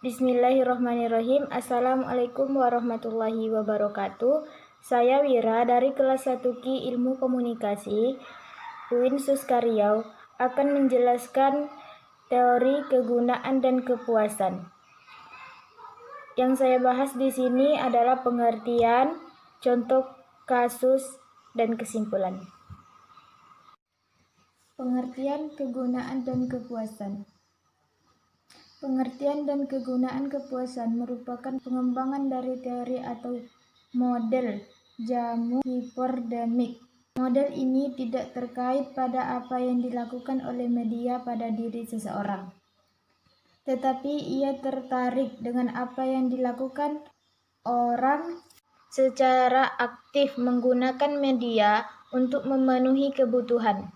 Bismillahirrahmanirrahim. Assalamualaikum warahmatullahi wabarakatuh. Saya Wira dari kelas 1Q Ilmu Komunikasi UIN Suskariau akan menjelaskan teori kegunaan dan kepuasan. Yang saya bahas di sini adalah pengertian, contoh kasus, dan kesimpulan. Pengertian kegunaan dan kepuasan. Pengertian dan kegunaan kepuasan merupakan pengembangan dari teori atau model jamu hiperdemik. Model ini tidak terkait pada apa yang dilakukan oleh media pada diri seseorang, tetapi ia tertarik dengan apa yang dilakukan orang secara aktif menggunakan media untuk memenuhi kebutuhan.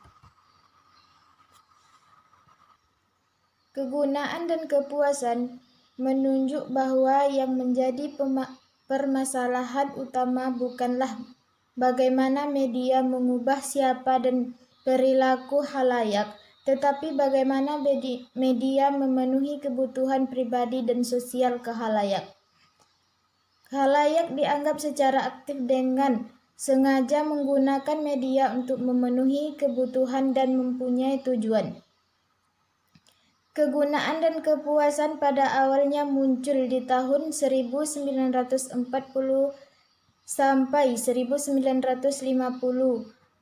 Kegunaan dan kepuasan menunjuk bahwa yang menjadi permasalahan utama bukanlah bagaimana media mengubah siapa dan perilaku khalayak, tetapi bagaimana media memenuhi kebutuhan pribadi dan sosial khalayak. Khalayak dianggap secara aktif dengan sengaja menggunakan media untuk memenuhi kebutuhan dan mempunyai tujuan. Kegunaan dan kepuasan pada awalnya muncul di tahun 1940 sampai 1950.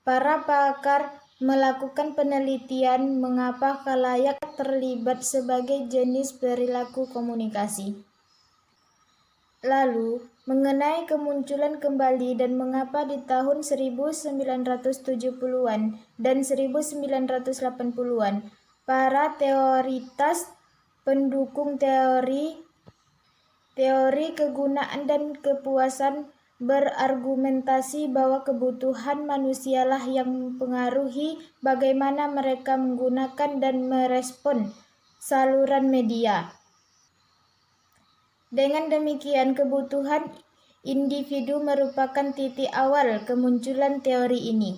Para pakar melakukan penelitian mengapa khalayak terlibat sebagai jenis perilaku komunikasi. Lalu, mengenai kemunculan kembali dan mengapa di tahun 1970-an dan 1980-an. Para teoritas pendukung teori kegunaan dan kepuasan berargumentasi bahwa kebutuhan manusialah yang mempengaruhi bagaimana mereka menggunakan dan merespon saluran media. Dengan demikian, kebutuhan individu merupakan titik awal kemunculan teori ini.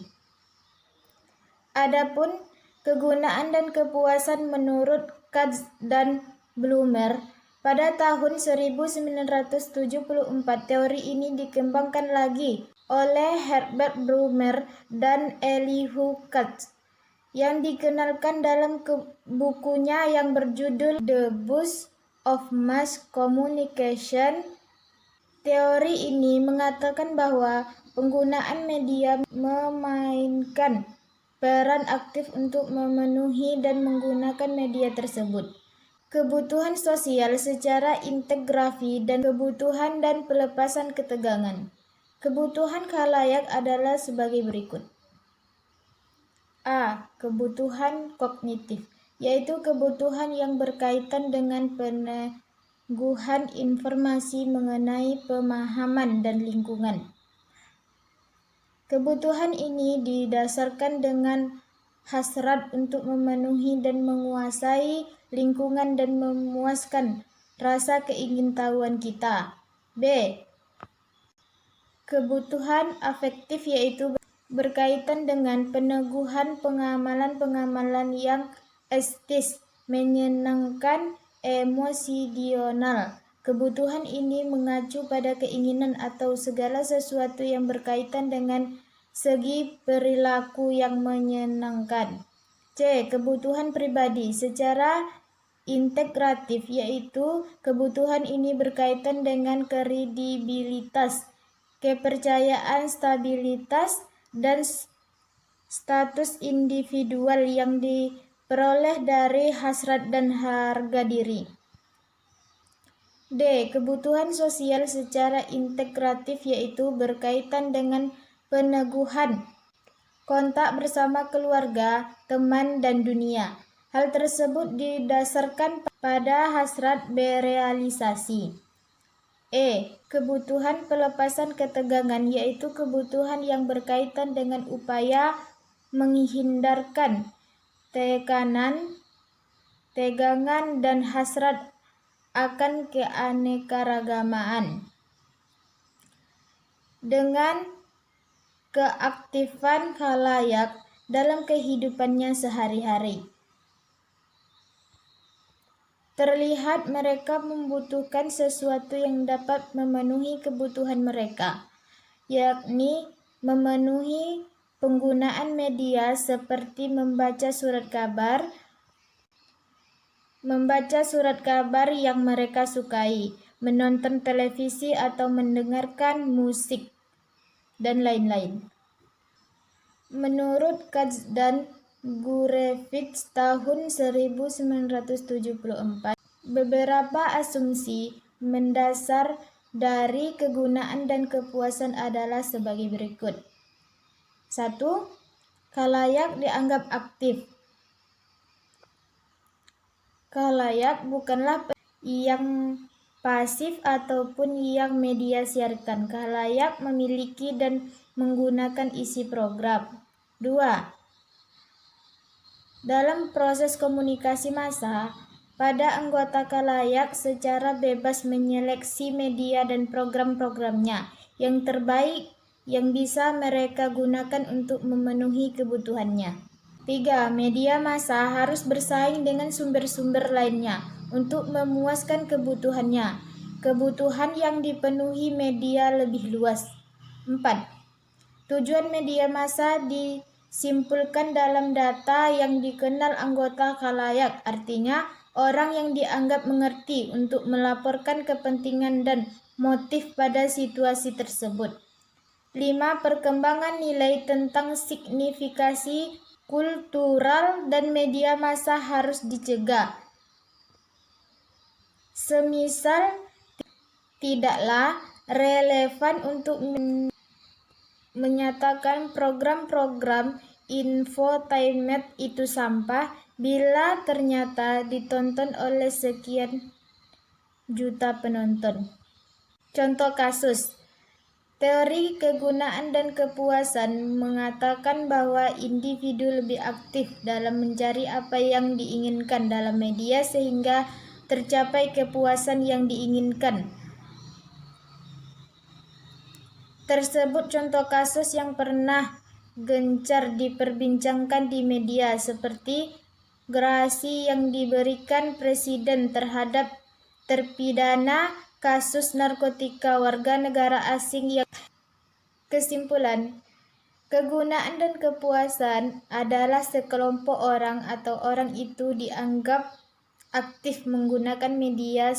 Adapun kegunaan dan kepuasan menurut Katz dan Blumer, pada tahun 1974 teori ini dikembangkan lagi oleh Herbert Blumer dan Elihu Katz yang dikenalkan dalam bukunya yang berjudul The Books of Mass Communication. Teori ini mengatakan bahwa penggunaan media memainkan peran aktif untuk memenuhi dan menggunakan media tersebut. Kebutuhan sosial secara integrafi dan kebutuhan dan pelepasan ketegangan. Kebutuhan khalayak adalah sebagai berikut. A. Kebutuhan kognitif, yaitu kebutuhan yang berkaitan dengan peneguhan informasi mengenai pemahaman dan lingkungan. Kebutuhan ini didasarkan dengan hasrat untuk memenuhi dan menguasai lingkungan dan memuaskan rasa keingintahuan kita. B. Kebutuhan afektif, yaitu berkaitan dengan peneguhan pengamalan-pengamalan yang estetis, menyenangkan, emosional. Kebutuhan ini mengacu pada keinginan atau segala sesuatu yang berkaitan dengan segi perilaku yang menyenangkan. C. Kebutuhan pribadi secara integratif, yaitu kebutuhan ini berkaitan dengan kredibilitas, kepercayaan, stabilitas, dan status individual yang diperoleh dari hasrat dan harga diri. D. Kebutuhan sosial secara integratif, yaitu berkaitan dengan peneguhan kontak bersama keluarga, teman, dan dunia. Hal tersebut didasarkan pada hasrat berealisasi. E. Kebutuhan pelepasan ketegangan, yaitu kebutuhan yang berkaitan dengan upaya menghindarkan tekanan, tegangan, dan hasrat akan keanekaragamaan. Dengan keaktifan khalayak dalam kehidupannya sehari-hari. Terlihat mereka membutuhkan sesuatu yang dapat memenuhi kebutuhan mereka, yakni memenuhi penggunaan media seperti membaca surat kabar yang mereka sukai, menonton televisi atau mendengarkan musik, dan lain-lain. Menurut Katz dan Gurevich tahun 1974, beberapa asumsi mendasar dari kegunaan dan kepuasan adalah sebagai berikut. 1. Khalayak dianggap aktif. Khalayak bukanlah yang pasif ataupun yang media siarkan. Khalayak memiliki dan menggunakan isi program. 2. Dalam proses komunikasi massa, pada anggota khalayak secara bebas menyeleksi media dan program-programnya yang terbaik yang bisa mereka gunakan untuk memenuhi kebutuhannya. 3. Media massa harus bersaing dengan sumber-sumber lainnya untuk memuaskan kebutuhannya. Kebutuhan yang dipenuhi media lebih luas. 4. Tujuan media massa disimpulkan dalam data yang dikenal anggota khalayak, artinya orang yang dianggap mengerti untuk melaporkan kepentingan dan motif pada situasi tersebut. 5. Perkembangan nilai tentang signifikasi kultural dan media massa harus dicegah. Semisal tidaklah relevan untuk menyatakan program-program infotainment itu sampah bila ternyata ditonton oleh sekian juta penonton. Contoh kasus. Teori kegunaan dan kepuasan mengatakan bahwa individu lebih aktif dalam mencari apa yang diinginkan dalam media sehingga tercapai kepuasan yang diinginkan. Tersebut contoh kasus yang pernah gencar diperbincangkan di media, seperti gerasi yang diberikan Presiden terhadap terpidana kasus narkotika warga negara asing yang. Kesimpulan, kegunaan dan kepuasan adalah sekelompok orang atau orang itu dianggap aktif menggunakan media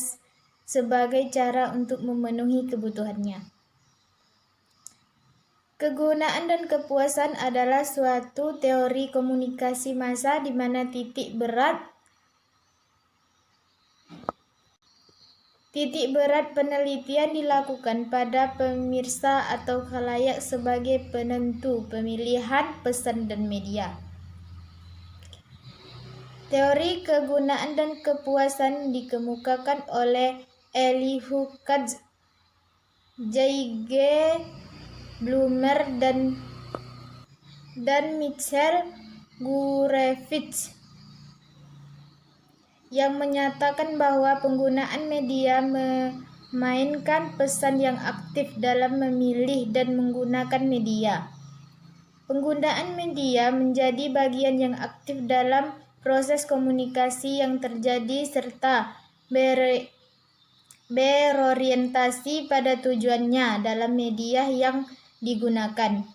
sebagai cara untuk memenuhi kebutuhannya. Kegunaan dan kepuasan adalah suatu teori komunikasi massa di mana titik berat penelitian dilakukan pada pemirsa atau khalayak sebagai penentu pemilihan pesan dan media. Teori kegunaan dan kepuasan dikemukakan oleh Elihu Katz, J.G. Blumer dan Michel Gurevich, yang menyatakan bahwa penggunaan media memainkan pesan yang aktif dalam memilih dan menggunakan media. Penggunaan media menjadi bagian yang aktif dalam proses komunikasi yang terjadi serta berorientasi pada tujuannya dalam media yang digunakan.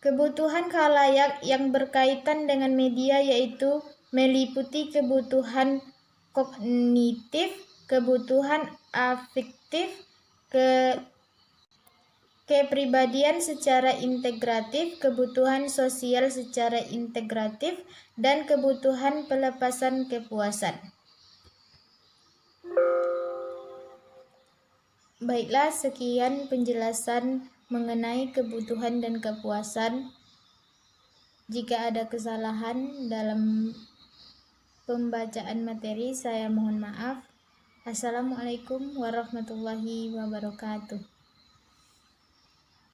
Kebutuhan khalayak yang berkaitan dengan media yaitu meliputi kebutuhan kognitif, kebutuhan afektif, kepribadian secara integratif, kebutuhan sosial secara integratif, dan kebutuhan pelepasan kepuasan. Baiklah, sekian penjelasan mengenai kebutuhan dan kepuasan. Jika ada kesalahan dalam pembacaan materi, saya mohon maaf. Assalamualaikum warahmatullahi wabarakatuh.